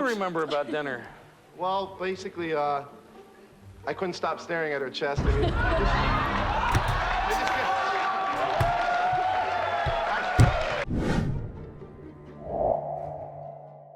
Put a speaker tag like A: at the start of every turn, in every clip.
A: remember about dinner?
B: Well, basically, I couldn't stop staring at her chest. I mean,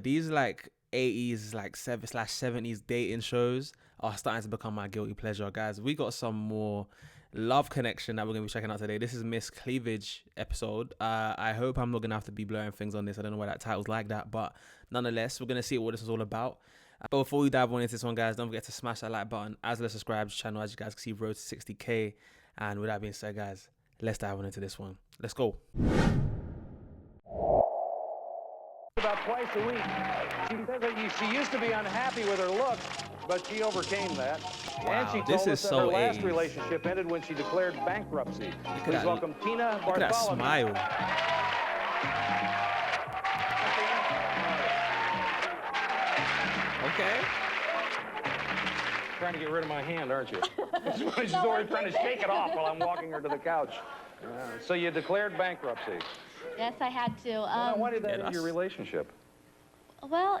C: These like 80s, like 7/70s dating shows are starting to become my guilty pleasure, guys. We got some more love connection that we're gonna be checking out today. This is Miss Cleavage episode. I hope I'm not gonna have to be blurring things on this. I don't know why that title's like that, but nonetheless, we're gonna see what this is all about. But before we dive on into this one, guys, don't forget to smash that like button as well as subscribe to the channel. As you guys can see, road to 60k. And with that being said, guys, let's dive on into this one. Let's go.
A: About twice a week. She says that she used to be unhappy with her looks, but she overcame that.
C: Wow,
A: and she
C: this
A: told
C: is
A: us that
C: so
A: her last
C: 80s.
A: relationship ended when she declared bankruptcy. Please
C: that-
A: welcome Tina
C: Look at that
A: Bartholomew.
C: smile. Okay.
A: Trying to get rid of my hand, aren't you? She's already trying to shake it off while I'm walking her to the couch. So you declared bankruptcy.
D: Yes, I had to.
A: Why did that end your relationship?
D: Well,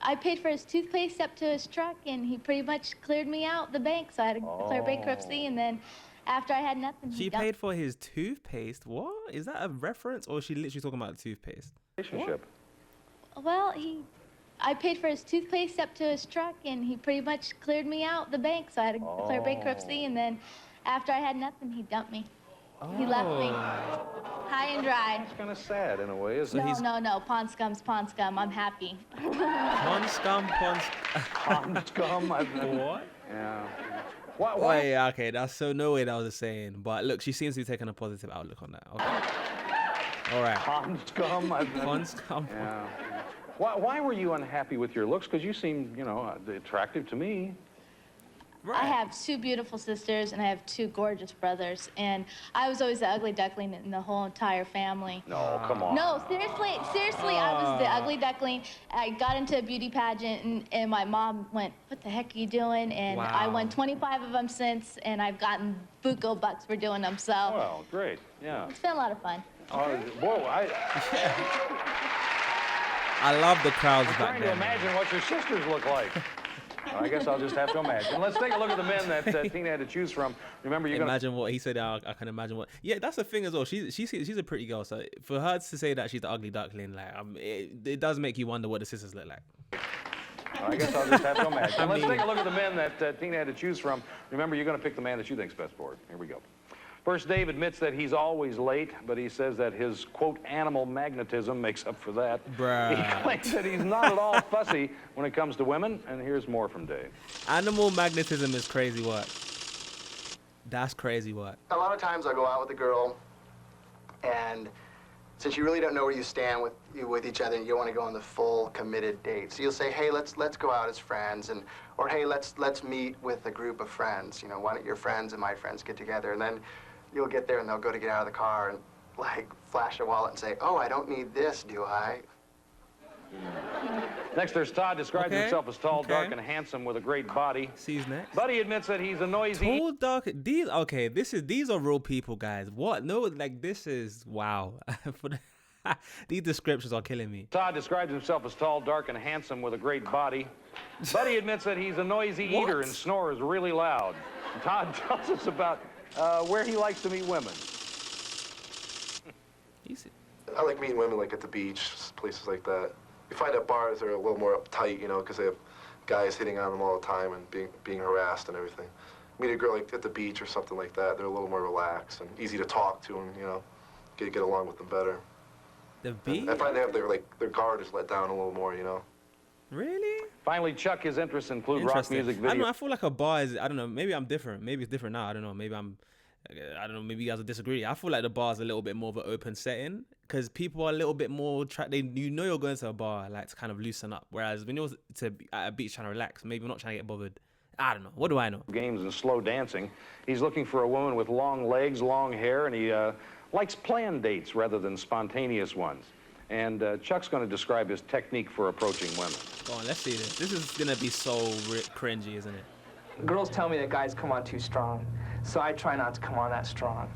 D: I paid for his toothpaste up to his truck, and he pretty much cleared me out the bank, so I had to declare bankruptcy, and then after I had nothing,
C: She paid for his toothpaste? What? Is that a reference, or is she literally talking about toothpaste?
A: Relationship.
D: Well, I paid for his toothpaste up to his truck, and he pretty much cleared me out the bank, so I had to declare bankruptcy, and then after I had nothing, he dumped me. He left me high and dry.
A: It's kind of sad in a way, isn't it?
D: No. Pond scum's pond scum. I'm happy.
C: Pond scum.
A: Pond scum.
C: What?
A: Yeah.
C: Why? Wait, okay, that's so no way that was a saying. But look, she seems to be taking a positive outlook on that. Okay. All right.
A: Pond scum.
C: Pond scum.
A: Yeah. Why were you unhappy with your looks? Because you seem, attractive to me.
D: Right. I have two beautiful sisters, and I have two gorgeous brothers, and I was always the ugly duckling in the whole entire family.
A: No, come on.
D: No, seriously, I was the ugly duckling. I got into a beauty pageant, and my mom went, "What the heck are you doing?" And I won 25 of them since, and I've gotten buco bucks for doing them, so.
A: Well, great, yeah.
D: It's been a lot of fun.
C: I love the crowds back
A: trying
C: then.
A: to imagine what your sisters look like. I guess I'll just have to imagine. Let's take a look at the men that Tina had to choose from. Remember, you're
C: imagine what he said. I can imagine what. Yeah, that's the thing as well. She's a pretty girl. So for her to say that she's the ugly duckling, like, it does make you wonder what the sisters look like.
A: I guess I'll just have to imagine. Let's take a look at the men that Tina had to choose from. Remember, you're going to pick the man that you think's best for it. Here we go. First, Dave admits that he's always late, but he says that his, quote, animal magnetism makes up for that.
C: Bruh.
A: He claims that he's not at all fussy when it comes to women, and here's more from Dave.
C: Animal magnetism is crazy work. That's crazy work.
E: A lot of times I go out with a girl, and since you really don't know where you stand with each other, and you don't want to go on the full committed date, so you'll say, "Hey, let's go out as friends," or "Hey, let's meet with a group of friends. Why don't your friends and my friends get together?" And then you'll get there, and they'll go to get out of the car and, like, flash a wallet and say, "Oh, I don't need this, do I?"
A: Next, there's Todd. Describes himself as tall, dark, and handsome with a great body.
C: Sees next.
A: Buddy admits that he's a noisy...
C: Tall, dark. These are real people, guys. What? No, like, this is wow. These descriptions are killing me.
A: Todd describes himself as tall, dark, and handsome with a great body. Buddy admits that he's a noisy eater and snores really loud. Todd tells us about where he likes to meet women.
C: Easy.
B: I like meeting women like at the beach, places like that. You find at bars they're a little more uptight, because they have guys hitting on them all the time and being harassed and everything. Meet a girl like at the beach or something like that, they're a little more relaxed and easy to talk to and, get along with them better.
C: The beach?
B: And I find they have their guard is let down a little more,
C: Really?
A: Finally, Chuck, his interests include rock music,
C: I
A: video.
C: don't know, I feel like a bar is, I don't know, maybe I'm different. Maybe it's different now. I don't know. Maybe maybe you guys will disagree. I feel like the bar is a little bit more of an open setting because people are a little bit more, you're going to a bar like to kind of loosen up. Whereas when you're at a beach trying to relax, maybe you're not trying to get bothered. I don't know. What do I know?
A: Games and slow dancing. He's looking for a woman with long legs, long hair, and he likes planned dates rather than spontaneous ones. And Chuck's going to describe his technique for approaching women.
C: Go on, let's see this. This is going to be so cringy, isn't it?
F: Girls tell me that guys come on too strong, so I try not to come on that strong,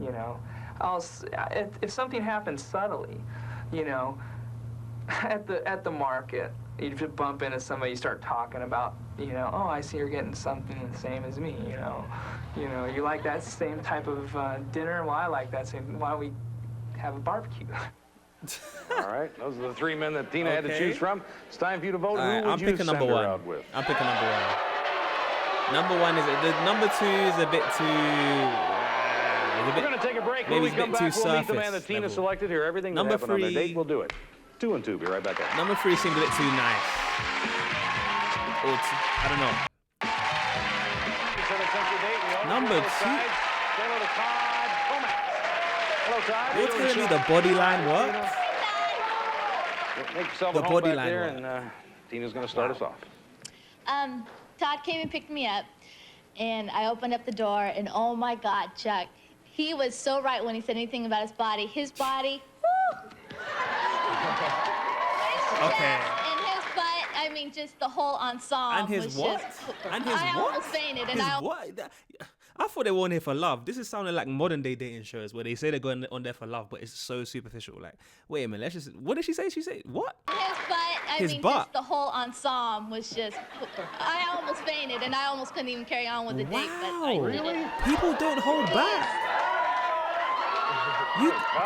F: if something happens subtly, at the market, you just bump into somebody, you start talking about, oh, I see you're getting something the same as me, you like that same type of dinner? Well, I like that same. Why don't we have a barbecue?
A: All right, those are the 3 men that Tina had to choose from. It's time for you to vote.
C: All right,
A: Who would
C: I'm
A: you
C: picking
A: send
C: number
A: her
C: one.
A: out with?
C: I'm picking number one. Number one is the number two is a bit too.
A: We're going to take a break.
C: Maybe
A: When we
C: it's a
A: come
C: bit
A: back,
C: too
A: we'll meet the man
C: surface
A: that Tina
C: level.
A: selected here. Everything that
C: Number
A: happened on their
C: three-
A: date, we'll do it. 2 and 2. Be right back.
C: Number 3 seemed a bit too nice. I don't know. Number 2.
A: Hello to Todd Comax. Hello, Todd.
C: You're telling me the body line works?
A: Make yourself
C: The
A: at home
C: body
A: back
C: line
A: there,
C: work.
A: and Tina's going to start us off.
D: Todd came and picked me up, and I opened up the door, and oh my God, Chuck, he was so right when he said anything about his body. His body, woo!
C: Okay.
D: And his butt, I mean, just the whole ensemble.
C: And his
D: was
C: what?
D: Just,
C: And his
D: I
C: what?
D: almost fainted, and
C: His
D: I
C: what? I thought they weren't here for love. This is sounding like modern day dating shows where they say they're going on there for love, but it's so superficial. Like, wait a minute, let's just. What did she say? She said what?
D: his butt, I
C: His
D: mean,
C: butt.
D: just the whole ensemble was just. I almost fainted, and I almost couldn't even carry on with the date. But I
C: Wow.
D: did it.
C: People don't hold back.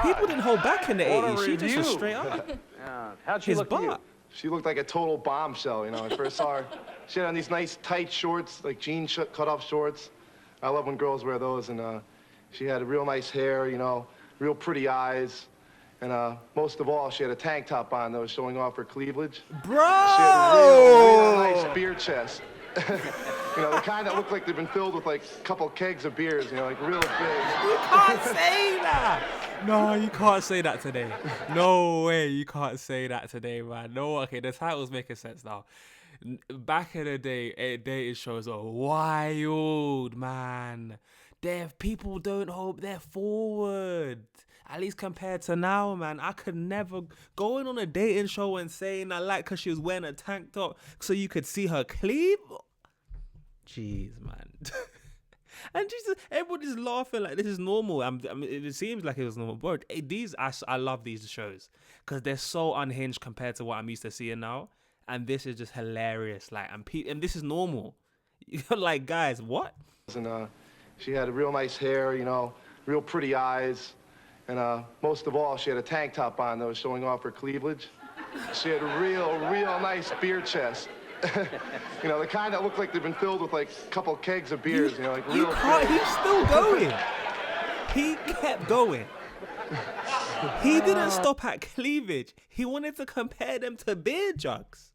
C: People didn't hold back in the
A: What a
C: 80s. She just was
A: review.
C: straight up.
A: How'd she
C: His
A: look to you?
C: butt.
B: She looked like a total bombshell, I first saw her. She had on these nice tight shorts, like jean cut-off shorts. I love when girls wear those, and she had real nice hair, real pretty eyes. And most of all, she had a tank top on that was showing off her cleavage.
C: Bro!
B: She had a real nice beer chest. The kind that looked like they've been filled with like a couple kegs of beers, like real big.
C: You can't say that. No, you can't say that today. No way, you can't say that today, man. No, okay, the title's making sense now. Back in the day, dating shows are wild, man. People don't hope they're forward. At least compared to now, man. I could never going on a dating show and saying I like her, she was wearing a tank top so you could see her cleave. Jeez, man. And just everybody's laughing like this is normal. I mean, it seems like it was normal, but I love these shows because they're so unhinged compared to what I'm used to seeing now, and this is just hilarious. Like, and this is normal. You're like, guys, what?
B: And she had real nice hair, real pretty eyes, and most of all, she had a tank top on that was showing off her cleavage. She had a real nice beer chest. The kind that looked like they've been filled with like a couple kegs of beers, like real big.
C: He's still going. He kept going. He didn't stop at cleavage. He wanted to compare them to beer jugs.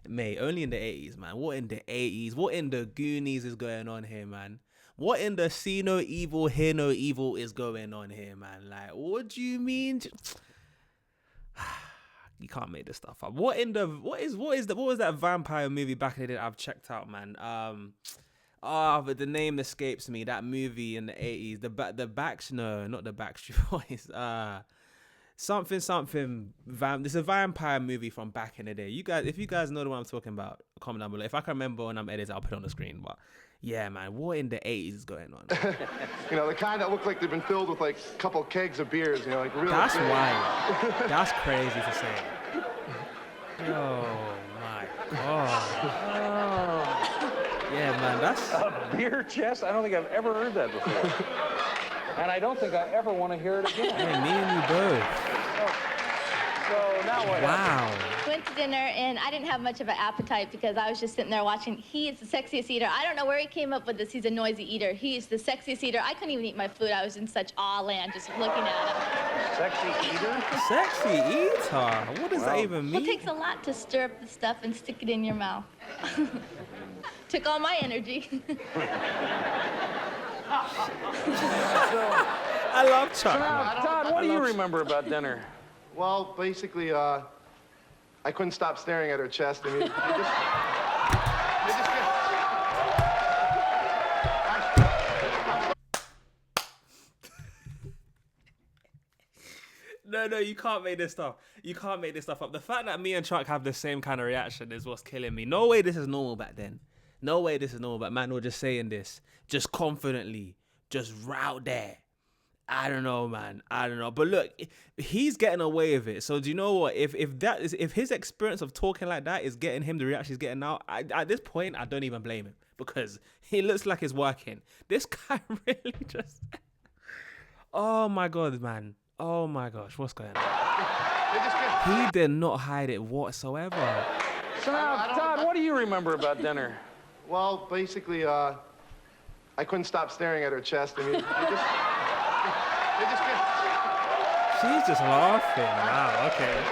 C: Mate, only in the 80s, man. What in the 80s? What in the Goonies is going on here, man? What in the see no evil, hear no evil is going on here, man? Like, what do you mean? You can't make this stuff up. What was that vampire movie back in the day that I've checked out, man? But the name escapes me. That movie in the 80s. Not the Backstreet Boys. This is a vampire movie from back in the day. If you guys know the one I'm talking about, comment down below. If I can remember when I'm editing, I'll put it on the screen. But yeah, man, what in the 80s is going on?
B: The kind that looked like they've been filled with like a couple kegs of beers, like real
C: That's
B: big.
C: wild. That's crazy to say. Oh my god. Yeah, man, that's
A: A beer chest? I don't think I've ever heard that before. And I don't think I ever want to hear it again.
C: hey, me and you both.
A: So now what?
C: Wow.
D: Went to dinner, and I didn't have much of an appetite because I was just sitting there watching. He is the sexiest eater. I don't know where he came up with this. He's a noisy eater. He is the sexiest eater. I couldn't even eat my food. I was in such awe land just looking at him.
A: Sexy eater?
C: Sexy eater. What does that even
D: Well,
C: mean?
D: it takes a lot to stir up the stuff and stick it in your mouth. Took all my energy.
C: I love chocolate.
A: Todd, what do you remember about dinner?
B: Well, basically, I couldn't stop staring at her chest. I mean,
C: No, you can't make this stuff. You can't make this stuff up. The fact that me and Chuck have the same kind of reaction is what's killing me. No way this is normal back then. No way this is normal, but man, we're just saying this, just confidently, just out there. I don't know, man. I don't know. But look, he's getting away with it. So do you know what? If his experience of talking like that is getting him the reaction he's getting now, at this point, I don't even blame him because he looks like it's working. This guy really just... Oh, my God, man. Oh, my gosh. What's going on? He did not hide it whatsoever.
A: So now, Todd, what do you remember about dinner?
B: Well, basically, I couldn't stop staring at her chest. I mean, they just kept...
C: She's just laughing. Wow, okay.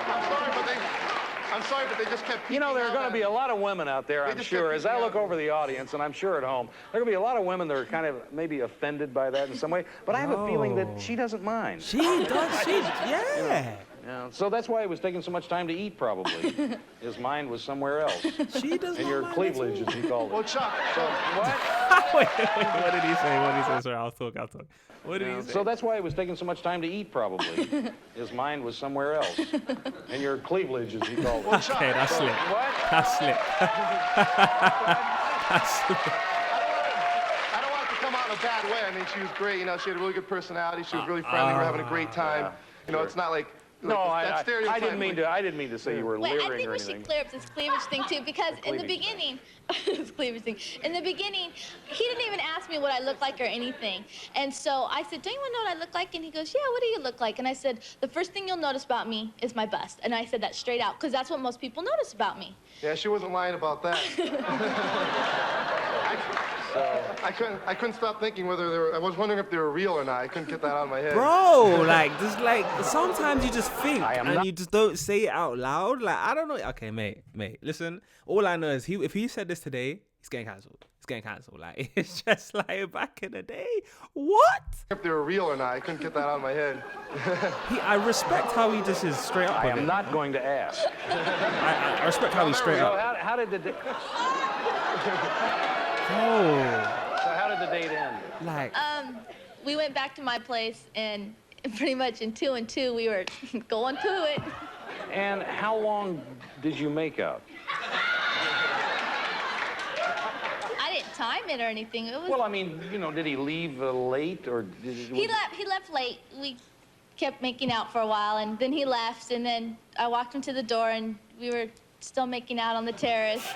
B: I'm sorry, but they just kept...
A: You know, there are going to be a lot of women out there, I'm
B: just
A: sure,
B: kept
A: as I look
B: peeking
A: over the audience, and I'm sure at home, there are going to be a lot of women that are kind of maybe offended by that in some way, but I have a feeling that she doesn't mind.
C: She does. Yeah.
A: Yeah, so that's why it was taking so much time to eat, probably. His mind was somewhere else.
C: She does
A: In
C: not
A: your
C: mind
A: cleavage, as he called it.
B: Well, Chuck,
A: What?
C: wait, what did he say? What did he say? Sorry, I'll talk. What did he say?
A: So that's why it was taking so much time to eat, probably. His mind was somewhere else. In your cleavage, as he called it.
C: Okay, that's slick.
A: What?
C: That's slick. That's slick.
B: I don't want it to come out in a bad way. I mean, she was great. You know, she had a really good personality. She was really friendly. We were having a great time.
A: Yeah,
B: you know, it's not like...
A: No,
B: that
A: I didn't mean to. I didn't mean to say you were
D: Wait, I
A: leering
D: think
A: or
D: we
A: anything.
D: should clear up this cleavage thing too, because in the
A: cleavage thing.
D: beginning, this cleavage thing. In the beginning, he didn't even ask me what I looked like or anything. And so I said, "Don't you want to know what I look like?" And he goes, "Yeah, what do you look like?" And I said, "The first thing you'll notice about me is my bust." And I said that straight out, because that's what most people notice about me.
B: Yeah, she wasn't lying about that. I couldn't stop thinking whether they were... I was wondering if they were real or not. I couldn't get that out of my head.
C: Bro, like, just like sometimes you just think
A: I am
C: and
A: not-
C: you just don't say it out loud. Like, I don't know. Okay, mate, listen. All I know is if he said this today, he's getting cancelled. He's getting cancelled. Like, it's just like back in the day. What?
B: If they were real or not, I couldn't get that out of my head.
C: I respect how he just is straight up
A: I
C: with
A: am
C: it.
A: not going to ask.
C: I respect how he's straight
A: So
C: up.
A: how did the
C: Oh,
A: so how did the date end?
C: like,
D: We went back to my place, and pretty much in 2 and 2, we were going to it.
A: And how long did you make out?
D: I didn't time it or anything. It was.
A: Well, I mean, you know, did he leave late or did
D: He left late. We kept making out for a while, and then he left, and then I walked him to the door, and we were still making out on the terrace.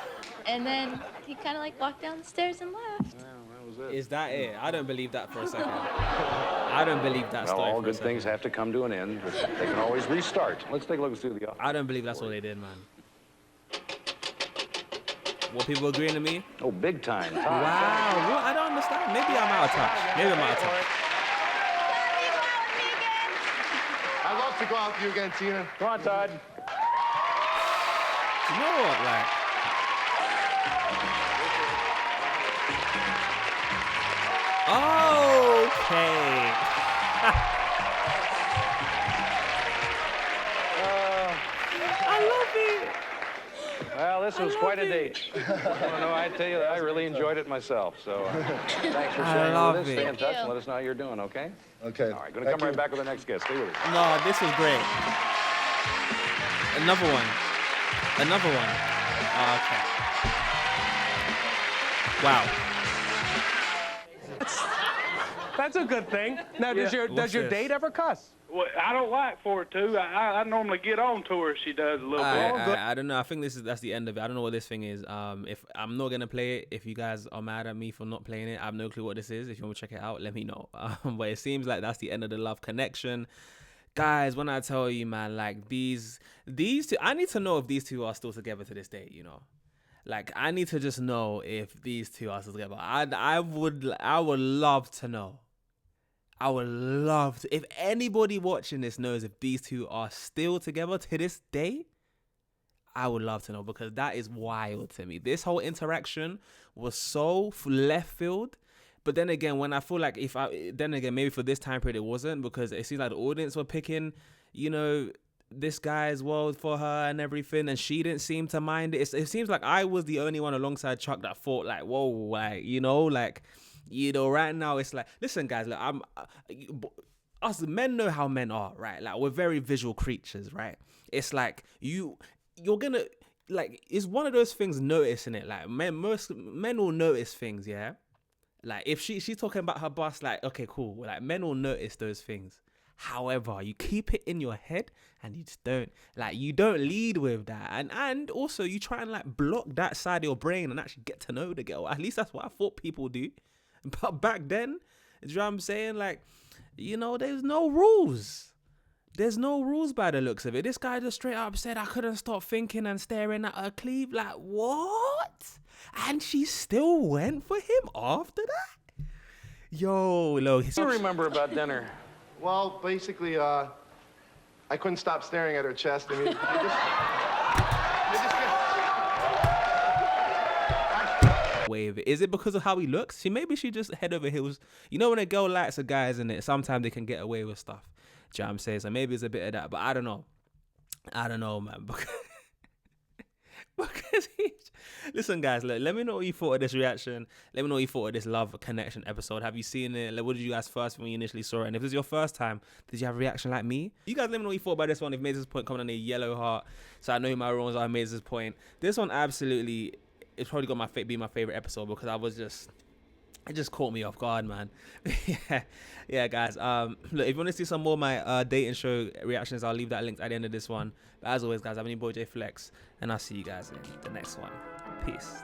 D: And then he kind of like walked down the stairs and left.
A: Well, that was it.
C: is that it? I don't believe that for a second. I don't believe that
A: Well,
C: story
A: all
C: for a
A: good things
C: second.
A: have to come to an end, but they can always restart. Let's take a look and see what the
C: I don't believe that's what they did, man. What, people agreeing to me?
A: Oh, big time. Todd.
C: Wow, what? I don't understand. Maybe I'm out of touch. Maybe I'm out of touch.
B: I'd love to go out with you again, Tina.
A: Come on, Todd.
C: Do you know what, like? Okay. I love it.
A: Well, this was
C: love
A: quite a
C: it.
A: date. I know, I tell you, I really enjoyed it myself. So thanks for
C: I
A: sharing
C: love
A: with us. Stay
C: it.
A: in touch
D: Thank
A: and
D: you.
A: let us know how you're doing, okay?
B: Okay.
A: All right, going to come right back with the next guest. Stay with us.
C: No, this was great. Another one. Another one. Oh, okay. Wow.
G: That's a good thing. Now, does your
C: What's this?
G: date ever cuss?
H: Well, I don't like for her to. I normally get on to her. She does a little bit.
C: I don't know. I think that's the end of it. I don't know what this thing is. If I'm not gonna play it, if you guys are mad at me for not playing it, I have no clue what this is. If you want to check it out, let me know. But it seems like that's the end of the love connection. Guys, when I tell you, man, like these two, I need to know if these two are still together to this day, you know. Like, I need to just know if these two are still together. I would love to know. I would love to. If anybody watching this knows if these two are still together to this day, I would love to know, because that is wild to me. This whole interaction was so left field. But then again, when I feel like maybe for this time period it wasn't, because it seems like the audience were picking, you know, this guy's world for her and everything, and she didn't seem to mind it. It seems like I was the only one alongside Chuck that thought like, whoa, like, you know, right now it's like, listen, guys, like, us men know how men are, right? Like, we're very visual creatures, right? It's like you're gonna, like, it's one of those things, noticing it. Like, most men will notice things, yeah. Like, if she's talking about her bust, like, okay, cool. Like, men will notice those things. However, you keep it in your head and you just don't, like, you don't lead with that. And also you try and like block that side of your brain and actually get to know the girl. At least that's what I thought people do. But back then, you know what I'm saying? Like, you know, there's no rules. There's no rules by the looks of it. This guy just straight up said, I couldn't stop thinking and staring at her cleave. Like, what? And she still went for him after that? Yo, look.
A: What do you remember about dinner?
B: Well, basically, I couldn't stop staring at her chest. I mean,
C: Wave. Is it because of how he looks? Maybe she just head over heels. You know when a girl likes a guy, isn't it? Sometimes they can get away with stuff. Do you know what I'm saying? So maybe it's a bit of that, but I don't know. I don't know, man. Because listen, guys, let me know what you thought of this reaction. Let me know what you thought of this love connection episode. Have you seen it? Like, what did you guys first when you initially saw it? And if this is your first time, did you have a reaction like me? You guys let me know what you thought about this one. If made this point, comment on a yellow heart so I know who my wrongs are. Made this point. This one absolutely, it's probably got be my favorite episode because I was just. It just caught me off guard, man. yeah, guys. Look, if you want to see some more of my dating show reactions, I'll leave that link at the end of this one. But as always, guys, I'm your boy JayFlex, and I'll see you guys in the next one. Peace.